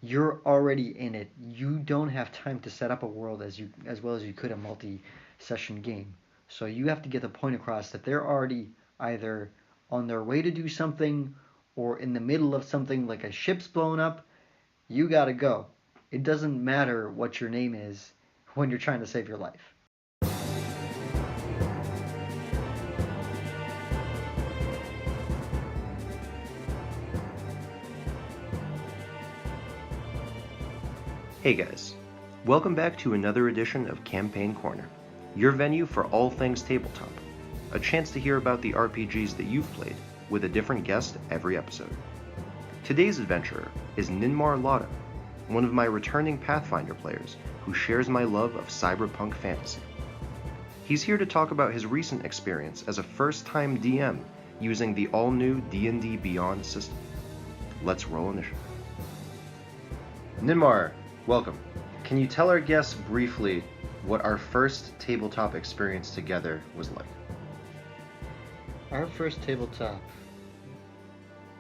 you're already in it. You don't have time to set up a world as well as you could a multi-session game. So you have to get the point across that they're already either on their way to do something or in the middle of something like a ship's blown up. You gotta go. It doesn't matter what your name is when you're trying to save your life. Hey guys, welcome back to another edition of Campaign Corner, your venue for all things tabletop. A chance to hear about the RPGs that you've played, with a different guest every episode. Today's adventurer is Ninmar Lahdo, one of my returning Pathfinder players who shares my love of cyberpunk fantasy. He's here to talk about his recent experience as a first-time DM using the all-new D&D Beyond system. Let's roll initiative. Ninmar, welcome. Can you tell our guests briefly what our first tabletop experience together was like? Our first tabletop.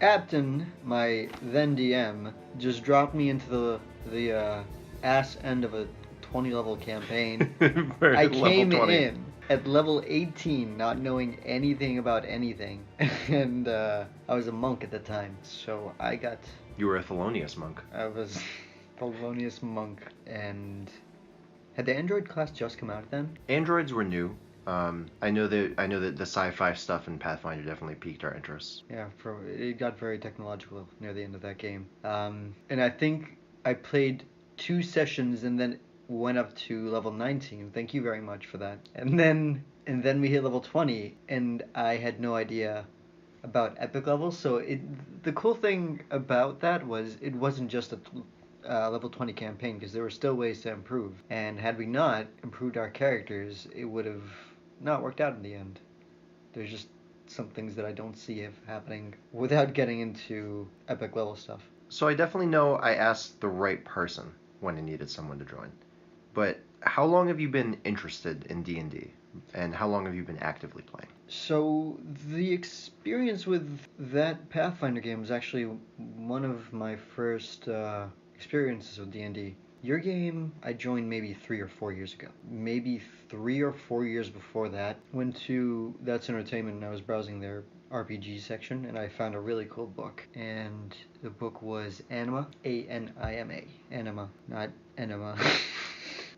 Apton, my then DM, just dropped me into the ass end of a 20 level campaign. I came in at level 18 not knowing anything about anything. And I was a monk at the time, so I got... You were a Thelonious monk. I was Thelonious monk, and had the android class just come out then? Androids were new. I know that the sci-fi stuff in Pathfinder definitely piqued our interest. Yeah, it got very technological near the end of that game. And I think I played 2 sessions and then went up to level 19. Thank you very much for that. And then we hit level 20, and I had no idea about epic levels. So the cool thing about that was it wasn't just a level 20 campaign, because there were still ways to improve. And had we not improved our characters, it would have not worked out in the end. There's just some things that I don't see happening without getting into epic level stuff. So I definitely know I asked the right person when I needed someone to join. But how long have you been interested in D&D? And how long have you been actively playing? So the experience with that Pathfinder game was actually one of my first experiences with D&D. Your game, I joined maybe 3 or 4 years ago. Maybe 3 or 4 years before that, went to That's Entertainment and I was browsing their RPG section, and I found a really cool book. And the book was Anima, Anima, Anima, not Enema.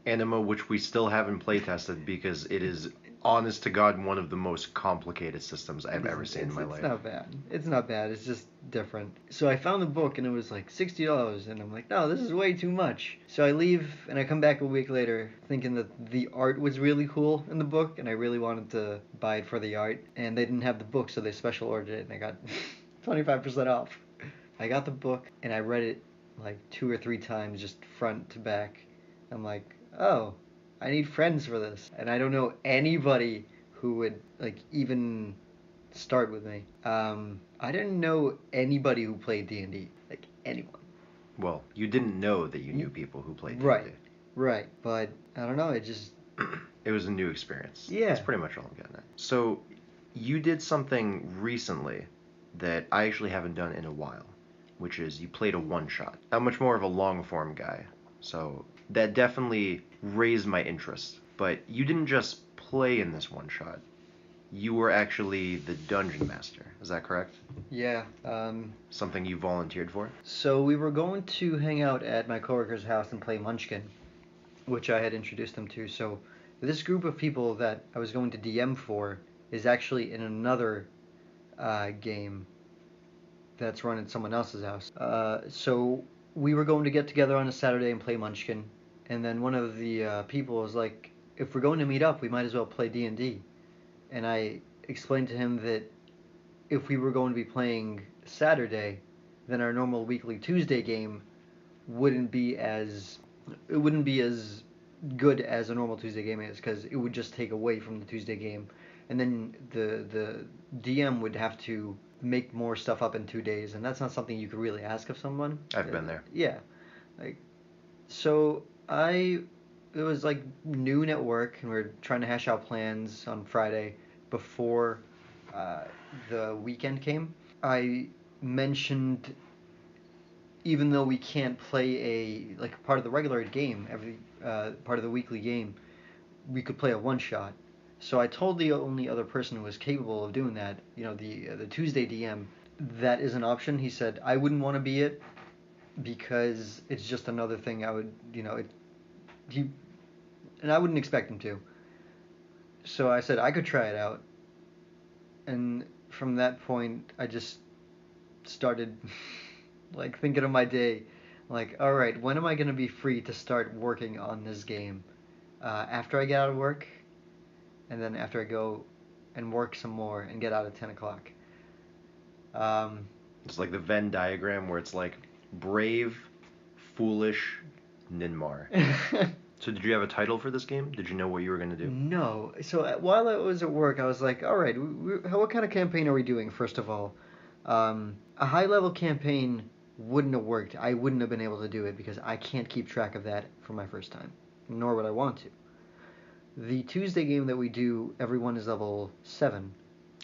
Anima, which we still haven't playtested because it is, honest to God, one of the most complicated systems I've ever seen in my life. It's not bad. It's not bad. It's just different. So I found the book, and it was like $60, and I'm like, no, this is way too much. So I leave, and I come back a week later thinking that the art was really cool in the book, and I really wanted to buy it for the art. And they didn't have the book, so they special ordered it, and I got 25% off. I got the book, and I read it like 2 or 3 times, just front to back. I'm like, oh, I need friends for this, and I don't know anybody who would like even start with me. I didn't know anybody who played D&D, like anyone. Well, you didn't know that you knew people who played D&D. Right, but I don't know, it just... It was a new experience. Yeah. That's pretty much all I'm getting at. So, you did something recently that I actually haven't done in a while, which is you played a one-shot. I'm much more of a long-form guy, so that definitely raised my interest. But you didn't just play in this one-shot. You were actually the dungeon master. Is that correct? Yeah. Something you volunteered for? So we were going to hang out at my coworker's house and play Munchkin, which I had introduced them to. So this group of people that I was going to DM for is actually in another game that's run at someone else's house. So we were going to get together on a Saturday and play Munchkin, and then one of the people was like, if we're going to meet up, we might as well play D&D. And I explained to him that if we were going to be playing Saturday, then our normal weekly Tuesday game wouldn't be as good as a normal Tuesday game is, because it would just take away from the Tuesday game, and then the DM would have to make more stuff up in 2 days, and that's not something you could really ask of someone. I've been there. Yeah, like, so it was like noon at work, and we were trying to hash out plans on Friday before the weekend came. I mentioned even though we can't play like part of the regular game, every part of the weekly game, we could play a one shot. So I told the only other person who was capable of doing that, the Tuesday DM, that is an option. He said I wouldn't want to be it because it's just another thing I would, he and I wouldn't expect him to. So I said I could try it out, and from that point I just started like thinking of my day, like, all right, when am I gonna be free to start working on this game? After I get out of work, and then after I go and work some more and get out at 10 o'clock. Um, It's like the Venn diagram where it's like brave, foolish, Ninmar. So did you have a title for this game? Did you know what you were going to do? No. So while I was at work, I was like, all right, what kind of campaign are we doing, first of all? A high level campaign wouldn't have worked. I wouldn't have been able to do it because I can't keep track of that for my first time, nor would I want to. The Tuesday game that we do, everyone is level 7.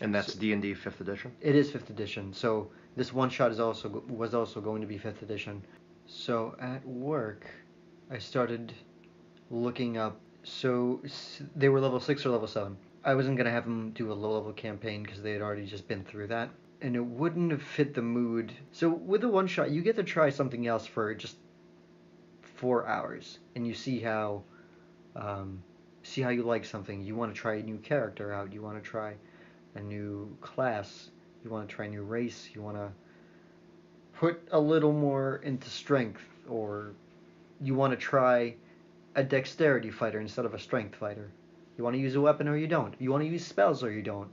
And that's D&D 5th edition? It is 5th edition, so this one shot was also going to be 5th edition. So at work, I started looking up. So they were level 6 or level 7. I wasn't going to have them do a low level campaign because they had already just been through that. And it wouldn't have fit the mood. So with a one shot, you get to try something else for just 4 hours. And you see how you like something. You want to try a new character out. You want to try a new class. You want to try a new race. You want to put a little more into strength, or you want to try a dexterity fighter instead of a strength fighter. You want to use a weapon or you don't. You want to use spells or you don't.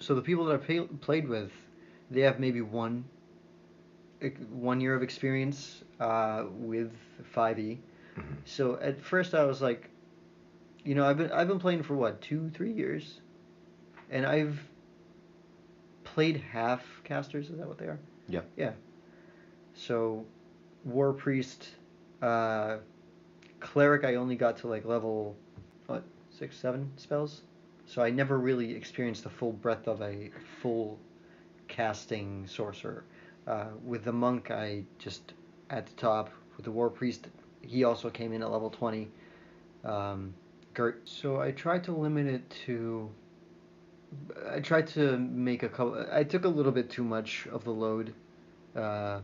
So the people that I played with, they have maybe one year of experience with 5e. Mm-hmm. So at first I was like, I've been playing for what, 2-3 years, and I've played half casters. Is that what they are? Yeah. Yeah. So war priest, cleric, I only got to like level 6-7 spells. So I never really experienced the full breadth of a full casting sorcerer. With the monk, I just at the top. With the war priest, he also came in at level 20. Gert. So I tried to limit it to. I tried to make a couple. I took a little bit too much of the load, and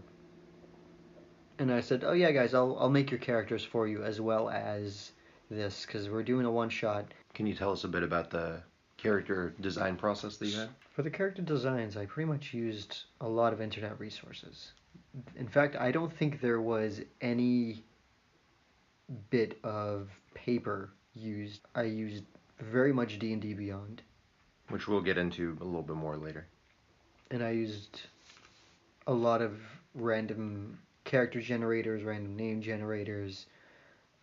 I said, "Oh yeah, guys, I'll make your characters for you as well as this because we're doing a one shot." Can you tell us a bit about the character design process that you had? For the character designs, I pretty much used a lot of internet resources. In fact, I don't think there was any bit of paper used. I used very much D&D Beyond. Which we'll get into a little bit more later. And I used a lot of random character generators, random name generators.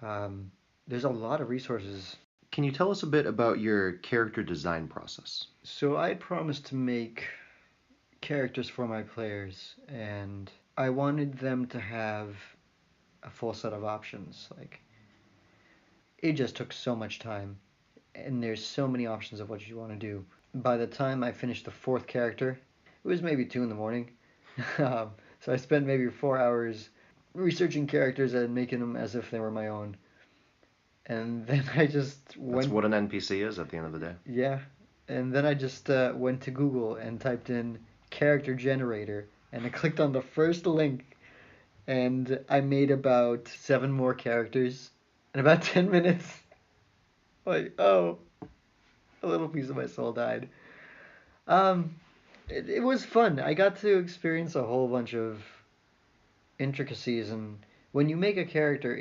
There's a lot of resources. Can you tell us a bit about your character design process? So I had promised to make characters for my players, and I wanted them to have a full set of options. Like, it just took so much time, and there's so many options of what you want to do. By the time I finished the 4th character, it was maybe 2 in the morning. So I spent maybe 4 hours researching characters and making them as if they were my own. And then I just went... That's what an NPC is at the end of the day. Yeah. And then I just went to Google and typed in character generator, and I clicked on the first link, and I made about 7 more characters in about 10 minutes. Like, oh, a little piece of my soul died. It was fun. I got to experience a whole bunch of intricacies, and when you make a character,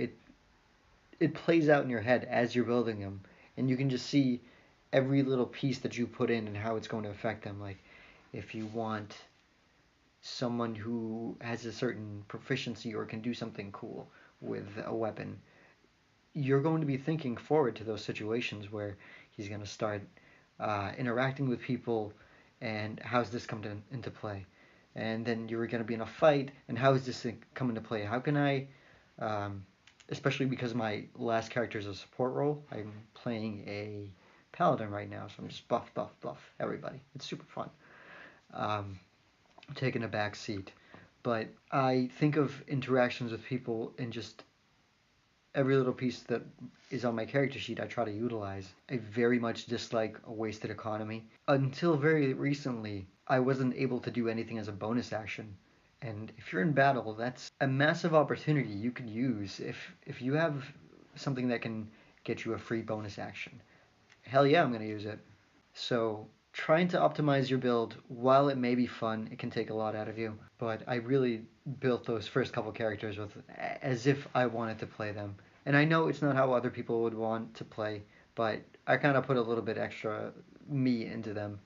it plays out in your head as you're building them, and you can just see every little piece that you put in and how it's going to affect them. Like, if you want someone who has a certain proficiency or can do something cool with a weapon, you're going to be thinking forward to those situations where he's going to start interacting with people, and how's this come into play? And then you're going to be in a fight, and how is this thing come into play? How can I, especially because my last character is a support role, I'm playing a paladin right now, so I'm just buff everybody. It's super fun. Taking a back seat. but I think of interactions with people in just every little piece that is on my character sheet I try to utilize. I very much dislike a wasted economy. Until very recently, I wasn't able to do anything as a bonus action. And if you're in battle, that's a massive opportunity you could use if you have something that can get you a free bonus action. Hell yeah, I'm going to use it. So trying to optimize your build, while it may be fun, it can take a lot out of you. But I really built those first couple characters with as if I wanted to play them. And I know it's not how other people would want to play, but I kind of put a little bit extra me into them.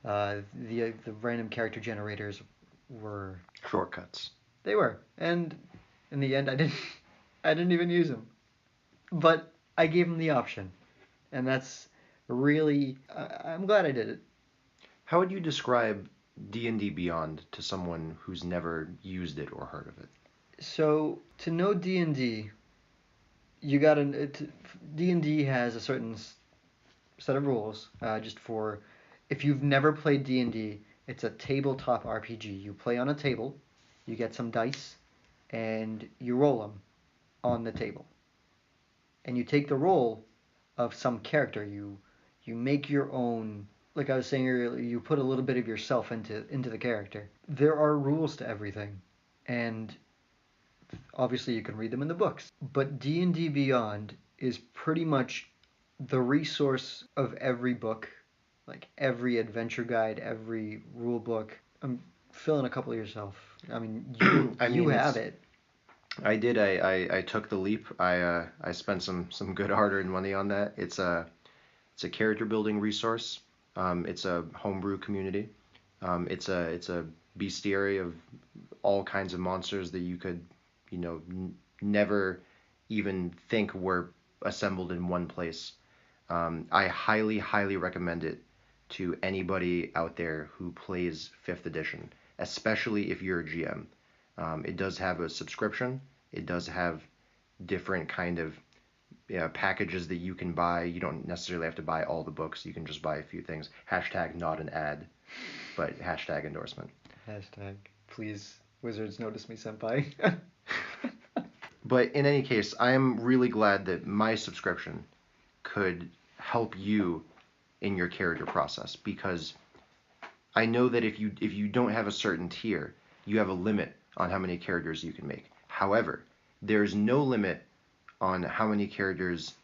The random character generators were Shortcuts. they were, and in the end, I didn't even use them, but I gave them the option, and that's really I'm glad I did it. How would you describe D&D Beyond to someone who's never used it or heard of it? So to know D&D, you gotta D&D has a certain set of rules. Just for if you've never played D&D, it's a tabletop RPG. You play on a table, you get some dice, and you roll them on the table, and you take the role of some character. You make your own. Like I was saying earlier, you put a little bit of yourself into the character. There are rules to everything, and obviously you can read them in the books. But D&D Beyond is pretty much the resource of every book, like every adventure guide, every rule book. I'm filling a couple of yourself. I mean, you have it. I did. I took the leap. I spent some good hard-earned money on that. It's a character building resource. It's a homebrew community. It's a bestiary of all kinds of monsters that you could, never even think were assembled in one place. I highly, highly recommend it to anybody out there who plays 5th edition, especially if you're a GM. It does have a subscription. It does have different kind of packages that you can buy. You don't necessarily have to buy all the books. You can just buy a few things. Hashtag not an ad, but hashtag endorsement. Hashtag please wizards notice me, senpai. But in any case, I am really glad that my subscription could help you in your character process, because I know that if you don't have a certain tier, you have a limit on how many characters you can make. However, there's no limit on how many characters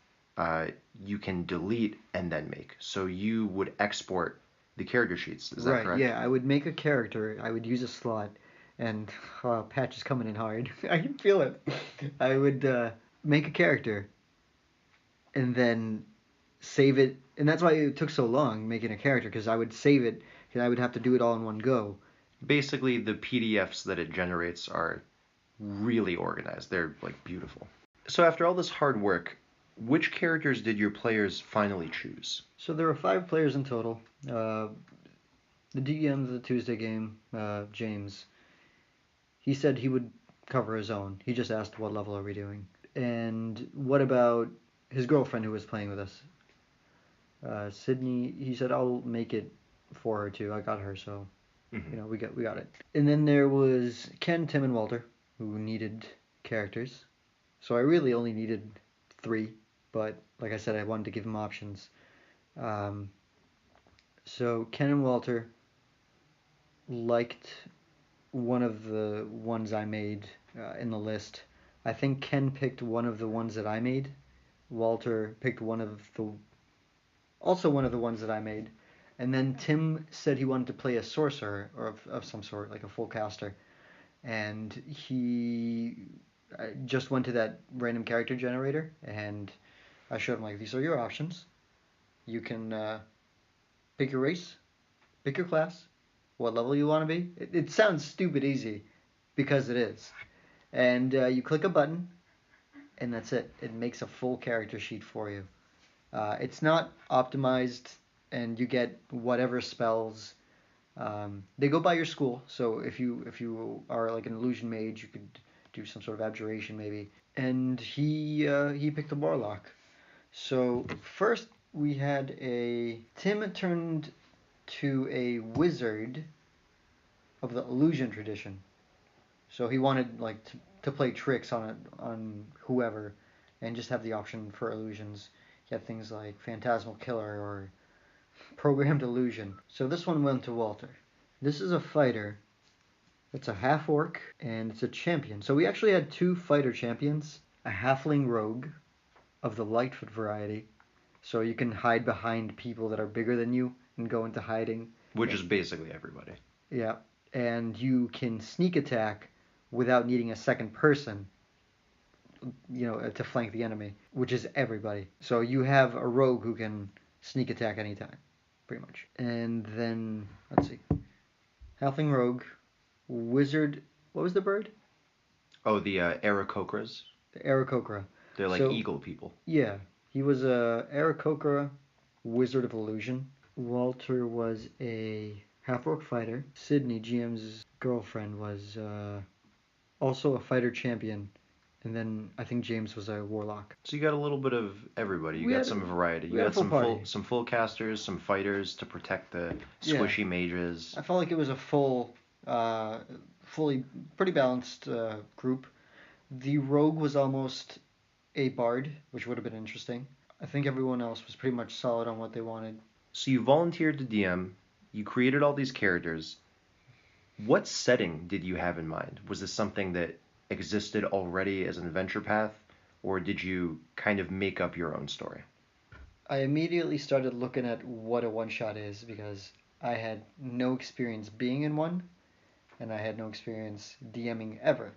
you can delete and then make. So you would export the character sheets. Is that Right, correct? yeah, I would make a character, I would use a slot, and patch is coming in hard. I can feel it. I would make a character, and then save it, and that's why it took so long making a character, because I would save it, because I would have to do it all in one go. Basically, the PDFs that it generates are really organized. They're like beautiful. So after all this hard work, which characters did your players finally choose? So there were 5 players in total. The DM of the Tuesday game, James, he said he would cover his own. He just asked, what level are we doing? And what about his girlfriend who was playing with us? Sydney, he said, I'll make it for her too. I got her, so we got it. And then there was Ken, Tim, and Walter, who needed characters. So I really only needed 3, but like I said, I wanted to give them options. So Ken and Walter liked one of the ones I made in the list. I think Ken picked one of the ones that I made. Walter picked one of the ones that I made. And then Tim said he wanted to play a sorcerer or of some sort, like a full caster. And he just went to that random character generator, and I showed him, like, these are your options. You can pick your race, pick your class, what level you want to be. It sounds stupid easy, because it is. And you click a button, and that's it. It makes a full character sheet for you. It's not optimized, and you get whatever spells. They go by your school, so if you are like an illusion mage, you could do some sort of abjuration maybe. And he picked a warlock. So first we had Tim turned to a wizard of the illusion tradition. So he wanted like to play tricks on whoever, and just have the option for illusions. He had things like Phantasmal Killer or Programmed Illusion. So this one went to Walter. This is a fighter. It's a half orc and it's a champion. So we actually had two fighter champions, a halfling rogue of the Lightfoot variety. So you can hide behind people that are bigger than you and go into hiding. Which is basically everybody. Yeah. And you can sneak attack without needing a second person, to flank the enemy, which is everybody. So you have a rogue who can sneak attack anytime, pretty much. And then, let's see. Halfling rogue, wizard, what was the bird? Oh, the Aarakocras. The Aarakocra. They're like eagle people. Yeah. He was a Aarakocra wizard of illusion. Walter was a half-orc fighter. Sydney, GM's girlfriend, was also a fighter champion. And then I think James was a warlock. So you got a little bit of everybody. You got some variety. You got some full casters, some fighters to protect the squishy mages. I felt like it was a fully pretty balanced group. The rogue was almost a bard, which would have been interesting. I think everyone else was pretty much solid on what they wanted. So you volunteered to DM. You created all these characters. What setting did you have in mind? Was this something that existed already as an adventure path, or did you kind of make up your own story? I immediately started looking at what a one-shot is because I had no experience being in one, and I had no experience DMing ever.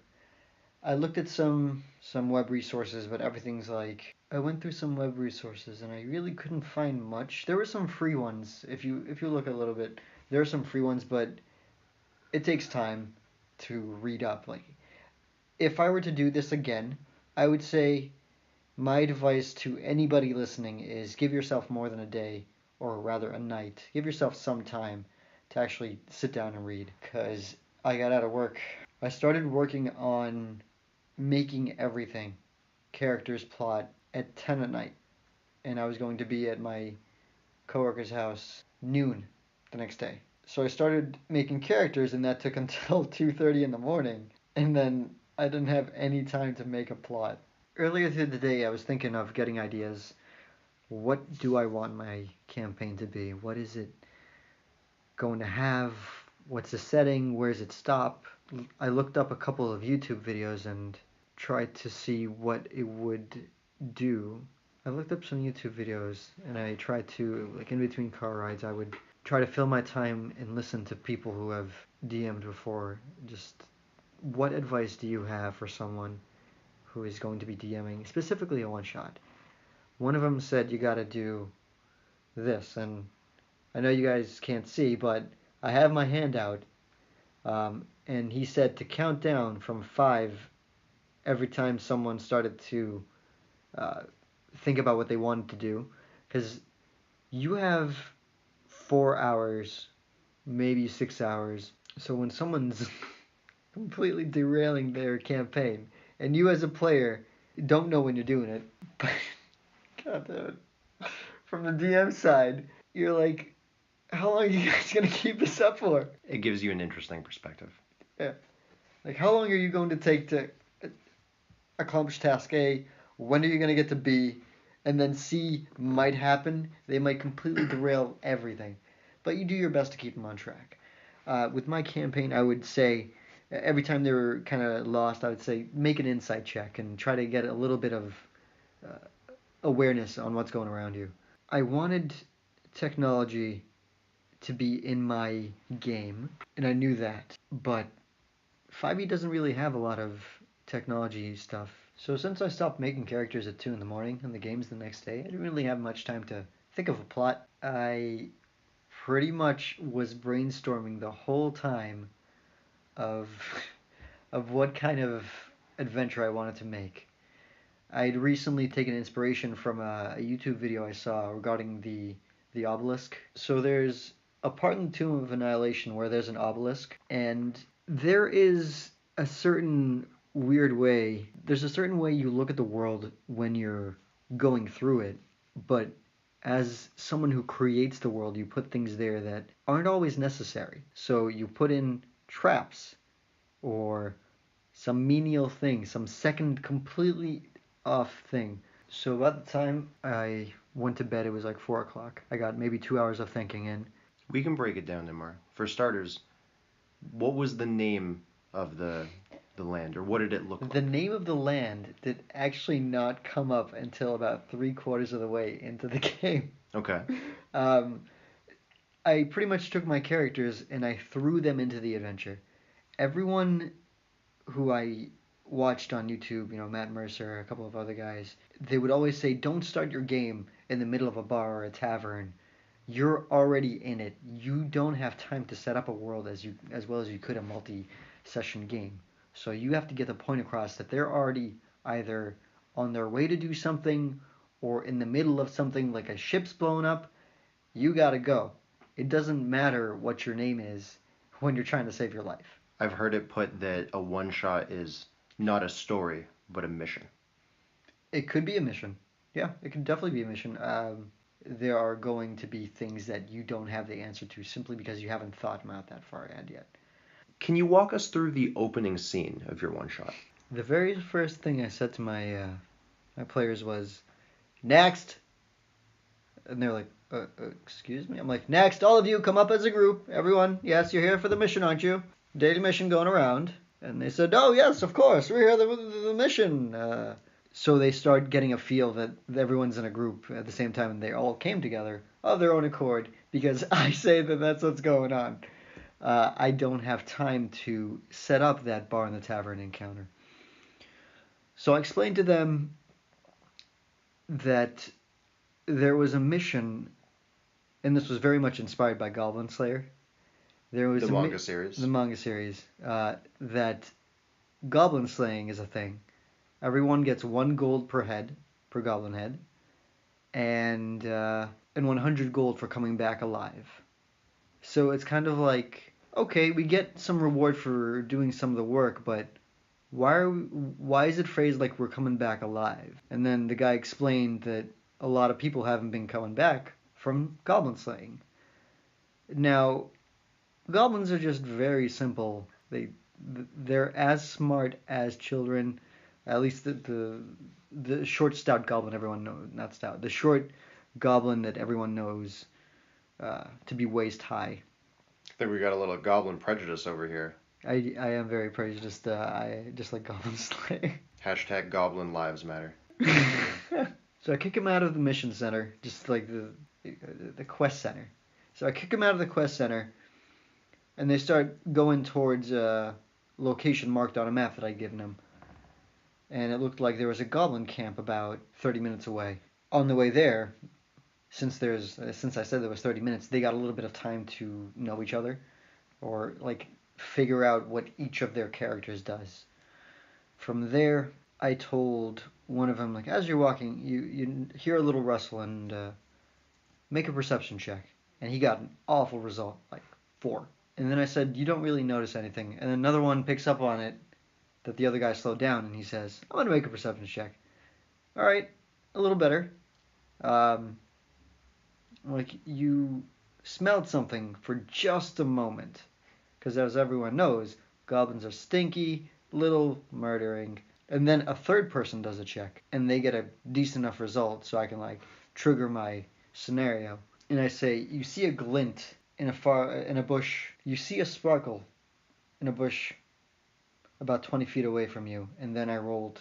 I looked at some web resources, but everything's like, I went through some web resources and I really couldn't find much. There were some free ones. If you look a little bit, there are some free ones, but it takes time to read up. Like, if I were to do this again, I would say my advice to anybody listening is give yourself more than a day, or rather a night. Give yourself some time to actually sit down and read, because I got out of work. I started working on making everything, characters, plot, at 10 at night. And I was going to be at my coworker's house noon the next day. So I started making characters, and that took until 2:30 in the morning. And then I didn't have any time to make a plot. Earlier through the day, I was thinking of getting ideas. What do I want my campaign to be? What is it going to have? What's the setting? Where does it stop? I looked up a couple of YouTube videos and tried to see what it would do. I looked up some YouTube videos and I tried to, like in between car rides, I would try to fill my time and listen to people who have DM'd before. Just what advice do you have for someone who is going to be DMing, specifically a one-shot? One of them said you gotta do this, and I know you guys can't see, but I have my hand out, and he said to count down from 5 every time someone started to think about what they wanted to do, because you have 4 hours, maybe 6 hours, so when someone's completely derailing their campaign, and you as a player don't know when you're doing it, but God damn it, from the DM side, you're like, how long are you guys going to keep this up for? It gives you an interesting perspective. Yeah. Like, how long are you going to take to accomplish task A? When are you going to get to B? And then C might happen. They might completely derail everything. But you do your best to keep them on track. With my campaign, I would say every time they were kind of lost, I would say make an insight check and try to get a little bit of awareness on what's going around you. I wanted technology to be in my game, and I knew that, but 5e doesn't really have a lot of technology stuff. So since I stopped making characters at 2 in the morning and the game's the next day, I didn't really have much time to think of a plot. I pretty much was brainstorming the whole time of what kind of adventure I wanted to make. I'd recently taken inspiration from a YouTube video I saw regarding the obelisk. So there's a part in the Tomb of Annihilation where there's an obelisk, and there is a certain weird way. There's a certain way you look at the world when you're going through it, but as someone who creates the world, you put things there that aren't always necessary. So you put in traps or some menial thing, some second completely off thing. So about the time I went to bed, it was like 4 o'clock. I got maybe 2 hours of thinking in. We can break it down, Ninmar. For starters, what was the name of the land, or what did it look like? The name of the land did actually not come up until about 3/4 of the way into the game. Okay. Um, I pretty much took my characters and I threw them into the adventure. Everyone who I watched on YouTube, Matt Mercer, a couple of other guys, they would always say, don't start your game in the middle of a bar or a tavern. You're already in it. You don't have time to set up a world as well as you could a multi-session game. So you have to get the point across that they're already either on their way to do something or in the middle of something, like a ship's blown up. You gotta go. It doesn't matter what your name is when you're trying to save your life. I've heard it put that a one-shot is not a story, but a mission. It could be a mission. Yeah, it could definitely be a mission. There are going to be things that you don't have the answer to simply because you haven't thought them out that far ahead yet. Can you walk us through the opening scene of your one-shot? The very first thing I said to my players was, "Next," and they're like, "Excuse me." I'm like, "Next, all of you come up as a group. Everyone, yes, you're here for the mission, aren't you? Daily mission going around." And they said, "Oh yes, of course, we're here for the mission." So they start getting a feel that everyone's in a group at the same time, and they all came together of their own accord because I say that that's what's going on. I don't have time to set up that bar in the tavern encounter. So I explained to them that there was a mission, and this was very much inspired by Goblin-Slayer. There was The manga series. The manga series. That goblin-slaying is a thing. Everyone gets 1 gold per head, per goblin head, and 100 gold for coming back alive. So it's kind of like, okay, we get some reward for doing some of the work, but why is it phrased like we're coming back alive? And then the guy explained that a lot of people haven't been coming back from goblin slaying. Now, goblins are just very simple. They're as smart as children. At least the short stout goblin everyone knows, not stout, the short goblin that everyone knows to be waist high. I think we got a little goblin prejudice over here. I am very prejudiced. I just like goblin slaying. Hashtag goblin lives matter. So I kick him out of the mission center, just like the quest center. So I kick him out of the quest center, and they start going towards a location marked on a map that I'd given them. And it looked like there was a goblin camp about 30 minutes away. On the way there, since I said there was 30 minutes, they got a little bit of time to know each other, or like figure out what each of their characters does. From there, I told one of them, like, as you're walking, you hear a little rustle and make a perception check. And he got an awful result, like 4. And then I said, you don't really notice anything. And another one picks up on it, that the other guy slowed down, and he says, I'm going to make a perception check. All right, a little better. Like, you smelled something for just a moment. Because as everyone knows, goblins are stinky, little, murdering. And then a third person does a check, and they get a decent enough result so I can, like, trigger my scenario. And I say, you see a glint in a bush. You see a sparkle in a bush about 20 feet away from you, and then I rolled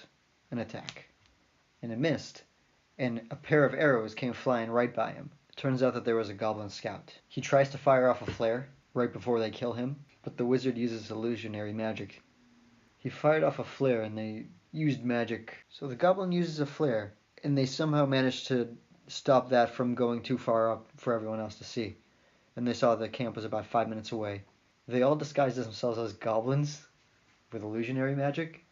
an attack. And it missed, and a pair of arrows came flying right by him. It turns out that there was a goblin scout. He tries to fire off a flare right before they kill him, but the wizard uses illusionary magic. He fired off a flare, and they used magic. So the goblin uses a flare, and they somehow managed to stop that from going too far up for everyone else to see. And they saw the camp was about 5 minutes away. They all disguised themselves as goblins with illusionary magic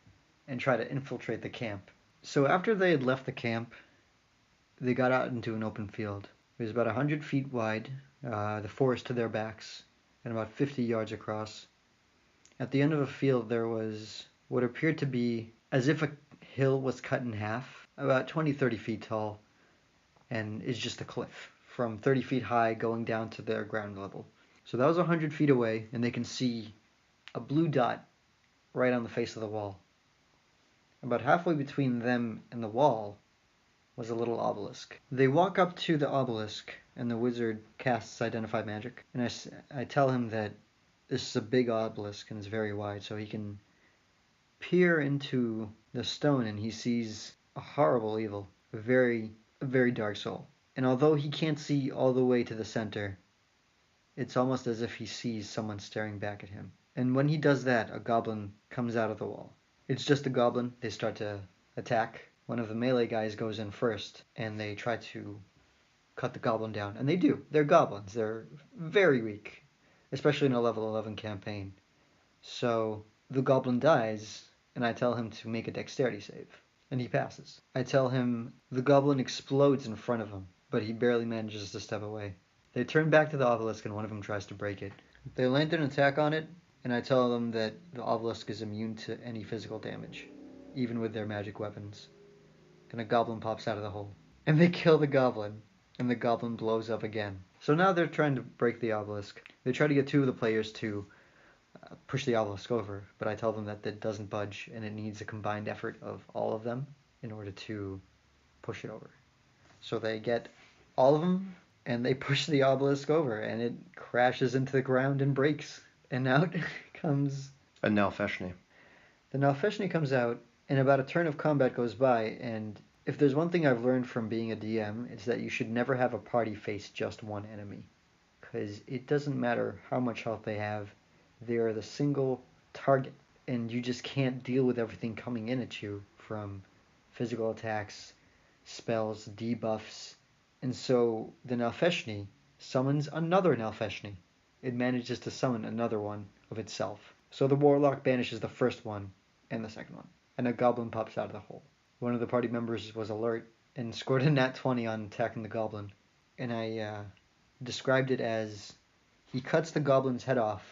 and try to infiltrate the camp. So after they had left the camp, they got out into an open field. It was about 100 feet wide, the forest to their backs, and about 50 yards across. At the end of a field there was what appeared to be as if a hill was cut in half, about 20-30 feet tall, and is just a cliff from 30 feet high going down to their ground level. So that was 100 feet away, and they can see a blue dot right on the face of the wall. About halfway between them and the wall was a little obelisk. They walk up to the obelisk, and the wizard casts Identify Magic. And I tell him that this is a big obelisk and it's very wide, so he can peer into the stone and he sees a horrible evil, a very dark soul. And although he can't see all the way to the center, it's almost as if he sees someone staring back at him. And when he does that, a goblin comes out of the wall. It's just a goblin. They start to attack. One of the melee guys goes in first, and they try to cut the goblin down. And they do. They're goblins. They're very weak, especially in a level 11 campaign. So the goblin dies, and I tell him to make a dexterity save. And he passes. I tell him the goblin explodes in front of him, but he barely manages to step away. They turn back to the obelisk, and one of them tries to break it. They land an attack on it, and I tell them that the obelisk is immune to any physical damage, even with their magic weapons. And a goblin pops out of the hole. And they kill the goblin, and the goblin blows up again. So now they're trying to break the obelisk. They try to get two of the players to push the obelisk over, but I tell them that it doesn't budge, and it needs a combined effort of all of them in order to push it over. So they get all of them, and they push the obelisk over, and it crashes into the ground and breaks. And out comes A Nalfeshni. the Nalfeshni comes out, and about a turn of combat goes by, and if there's one thing I've learned from being a DM, it's that you should never have a party face just one enemy. Because it doesn't matter how much health they have, they're the single target, and you just can't deal with everything coming in at you from physical attacks, spells, debuffs. And so the Nalfeshni summons another Nalfeshni. It manages to summon another one of itself. So the warlock banishes the first one and the second one, and a goblin pops out of the hole. One of the party members was alert and scored a nat 20 on attacking the goblin, and I described it as he cuts the goblin's head off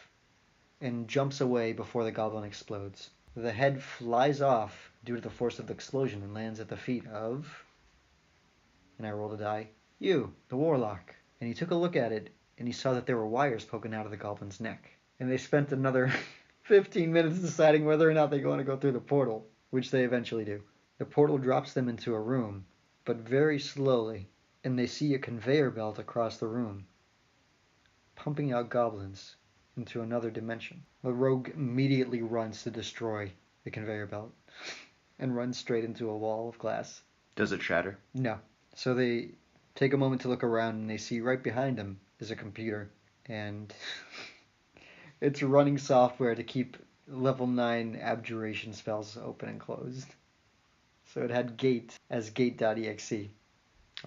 and jumps away before the goblin explodes. The head flies off due to the force of the explosion and lands at the feet of, and I rolled a die, you, the warlock. And he took a look at it, and he saw that there were wires poking out of the goblin's neck. And they spent another 15 minutes deciding whether or not they want to go through the portal, which they eventually do. The portal drops them into a room, but very slowly, and they see a conveyor belt across the room, pumping out goblins into another dimension. The rogue immediately runs to destroy the conveyor belt and runs straight into a wall of glass. Does it shatter? No. So they take a moment to look around, and they see right behind them is a computer, and it's running software to keep level 9 abjuration spells open and closed. So it had gate as gate.exe.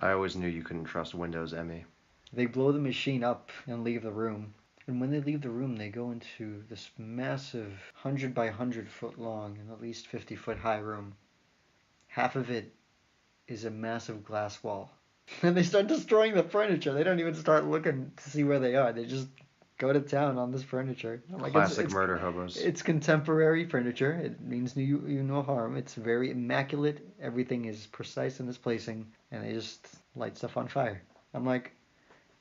I always knew you couldn't trust Windows ME. They blow the machine up and leave the room. And when they leave the room, they go into this massive 100 by 100 foot long and at least 50 foot high room. Half of it is a massive glass wall. And they start destroying the furniture. They don't even start looking to see where they are. They just go to town on this furniture. I'm like, Classic murder hobos. It's contemporary furniture. It means you no harm. It's very immaculate. Everything is precise in its placing. And they just light stuff on fire. I'm like,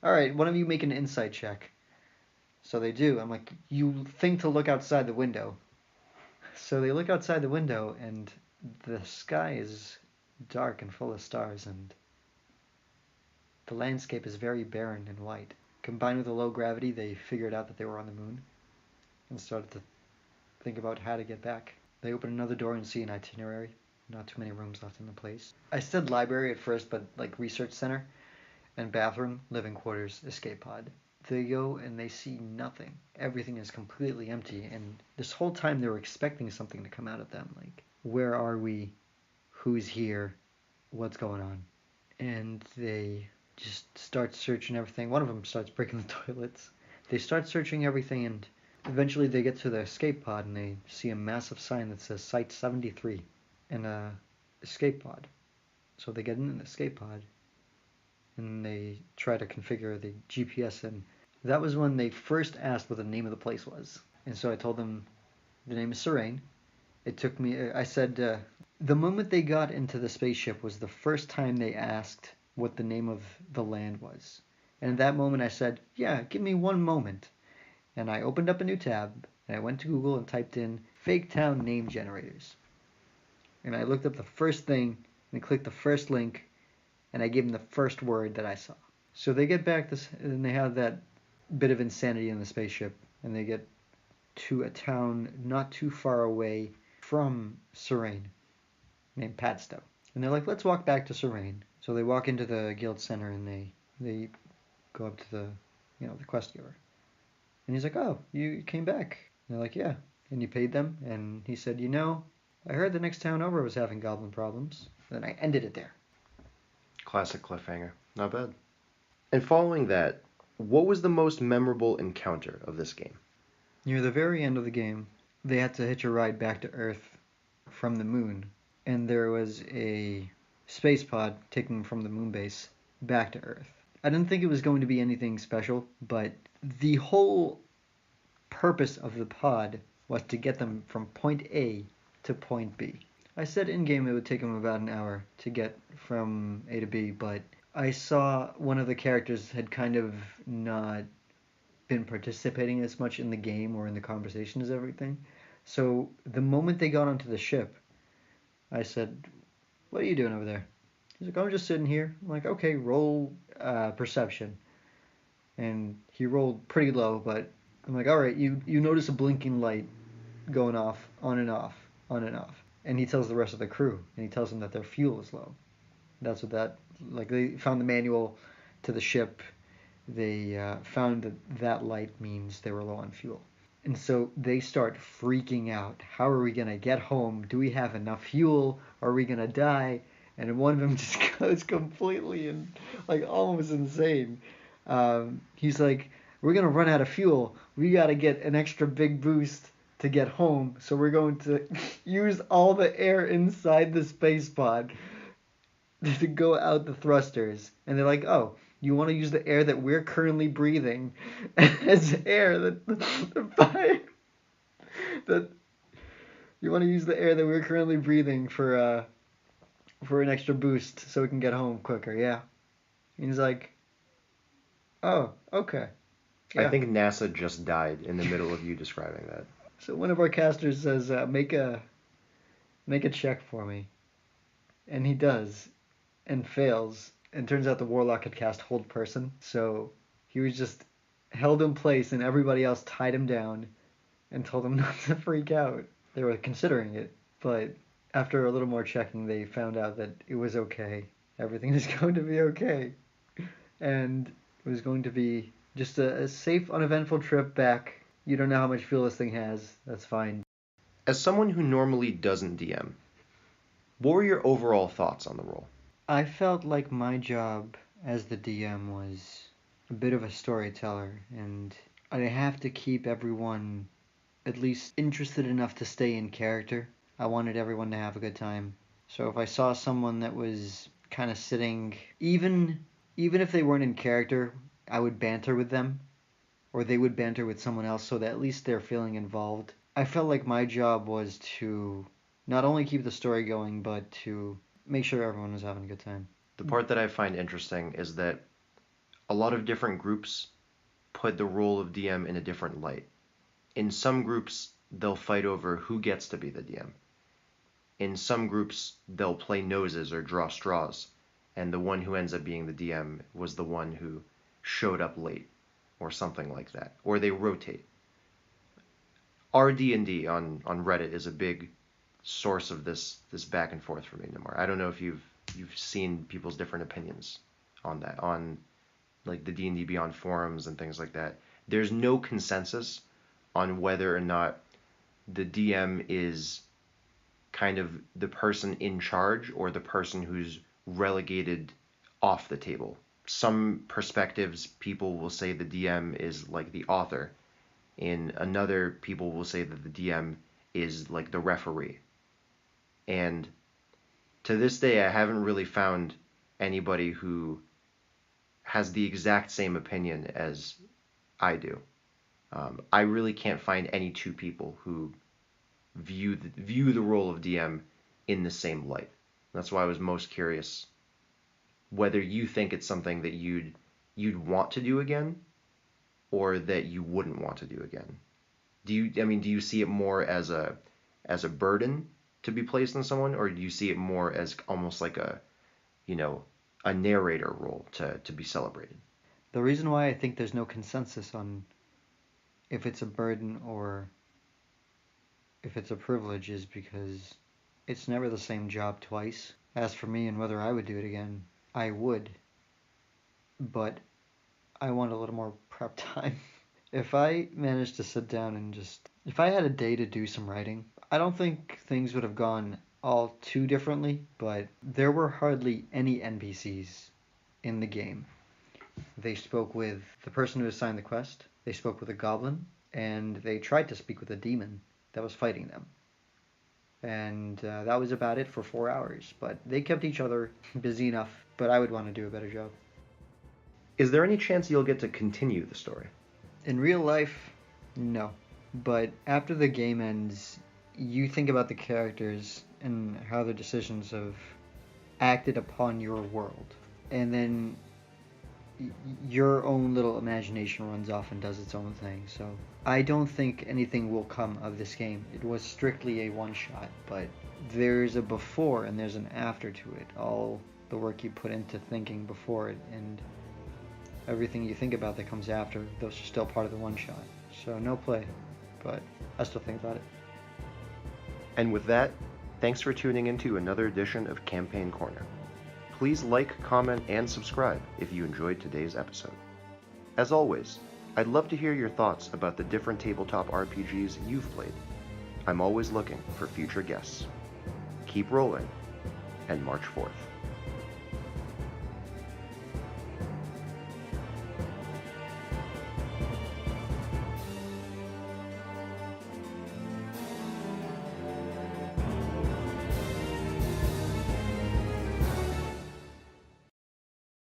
all right, one of you make an insight check. So they do. I'm like, you think to look outside the window. So they look outside the window, and the sky is dark and full of stars, and the landscape is very barren and white. Combined with the low gravity, they figured out that they were on the moon and started to think about how to get back. They open another door and see an itinerary. Not too many rooms left in the place. I said library at first, but like research center and bathroom, living quarters, escape pod. They go and they see nothing. Everything is completely empty, and this whole time they were expecting something to come out of them, like, where are we? Who's here? What's going on? And they just start searching everything. One of them starts breaking the toilets. They start searching everything, and eventually they get to the escape pod, and they see a massive sign that says Site 73 and a escape pod. So they get in the escape pod, and they try to configure the GPS, and that was when they first asked what the name of the place was. And so I told them the name is Serene. It took me, I said, the moment they got into the spaceship was the first time they asked what the name of the land was. And at that moment I said, yeah, give me one moment. And I opened up a new tab, and I went to Google and typed in fake town name generators. And I looked up the first thing and clicked the first link, and I gave them the first word that I saw. So they get back this, and they have that bit of insanity in the spaceship, and they get to a town not too far away from Serene, named Padstow. And they're like, let's walk back to Serene. So they walk into the guild center, and they go up to the quest giver. And he's like, oh, you came back. And they're like, yeah. And you paid them? And he said, I heard the next town over was having goblin problems. And then I ended it there. Classic cliffhanger. Not bad. And following that, what was the most memorable encounter of this game? Near the very end of the game, they had to hitch a ride back to Earth from the moon. And there was a space pod taking them from the moon base back to Earth. I didn't think it was going to be anything special, but the whole purpose of the pod was to get them from point A to point B. I said in-game it would take them about an hour to get from A to B, but I saw one of the characters had kind of not been participating as much in the game or in the conversation as everything. So the moment they got onto the ship, I said, what are you doing over there? He's like, I'm just sitting here. I'm like, okay, roll perception. And he rolled pretty low, but I'm like, all right, you notice a blinking light going off, on and off, on and off. And he tells the rest of the crew, and he tells them that their fuel is low. That's what they found the manual to the ship. They found that light means they were low on fuel. And so they start freaking out. How are we going to get home? Do we have enough fuel? Are we going to die? And one of them just goes completely almost insane. He's like, we're going to run out of fuel. We got to get an extra big boost to get home. So we're going to use all the air inside the space pod to go out the thrusters. And they're like, oh, you want to use the air that we're currently breathing as air that you want to use the air that we're currently breathing for an extra boost so we can get home quicker. Yeah. And he's like, oh, okay. Yeah. I think NASA just died in the middle of you describing that. So one of our casters says, make a check for me. And he does, and fails. And turns out the warlock had cast hold person, so he was just held in place, and everybody else tied him down and told him not to freak out. They were considering it, but after a little more checking, they found out that it was okay. Everything is going to be okay. And it was going to be just a safe, uneventful trip back. You don't know how much fuel this thing has. That's fine. As someone who normally doesn't DM, what were your overall thoughts on the role? I felt like my job as the DM was a bit of a storyteller, and I have to keep everyone at least interested enough to stay in character. I wanted everyone to have a good time. So if I saw someone that was kind of sitting, even if they weren't in character, I would banter with them, or they would banter with someone else so that at least they're feeling involved. I felt like my job was to not only keep the story going, but to make sure everyone was having a good time. The part that I find interesting is that a lot of different groups put the role of DM in a different light. In some groups, they'll fight over who gets to be the DM. In some groups, they'll play noses or draw straws, and the one who ends up being the DM was the one who showed up late, or something like that. Or they rotate. Our D&D on Reddit is a big source of this back and forth for me, Ninmar. I don't know if you've seen people's different opinions on that, on like the D&D Beyond forums and things like that. There's no consensus on whether or not the DM is kind of the person in charge or the person who's relegated off the table. Some perspectives, people will say the DM is like the author. In another, people will say that the DM is like the referee. And to this day, I haven't really found anybody who has the exact same opinion as I do. I really can't find any two people who view the role of DM in the same light. That's why I was most curious whether you think it's something that you'd want to do again, or that you wouldn't want to do again. Do you see it more as as a burden to be placed on someone, or do you see it more as almost like a, a narrator role to be celebrated? The reason why I think there's no consensus on if it's a burden or if it's a privilege is because it's never the same job twice. As for me and whether I would do it again, I would. But I want a little more prep time. If I managed to sit down and if I had a day to do some writing, I don't think things would have gone all too differently, but there were hardly any NPCs in the game. They spoke with the person who assigned the quest, they spoke with a goblin, and they tried to speak with a demon that was fighting them. And that was about it for 4 hours, but they kept each other busy enough, but I would want to do a better job. Is there any chance you'll get to continue the story? In real life, no. But after the game ends, you think about the characters and how their decisions have acted upon your world. And then your own little imagination runs off and does its own thing. So I don't think anything will come of this game. It was strictly a one-shot, but there's a before and there's an after to it. All the work you put into thinking before it and everything you think about that comes after, those are still part of the one-shot. So no play, but I still think about it. And with that, thanks for tuning into another edition of Campaign Corner. Please like, comment, and subscribe if you enjoyed today's episode. As always, I'd love to hear your thoughts about the different tabletop RPGs you've played. I'm always looking for future guests. Keep rolling, and march forth.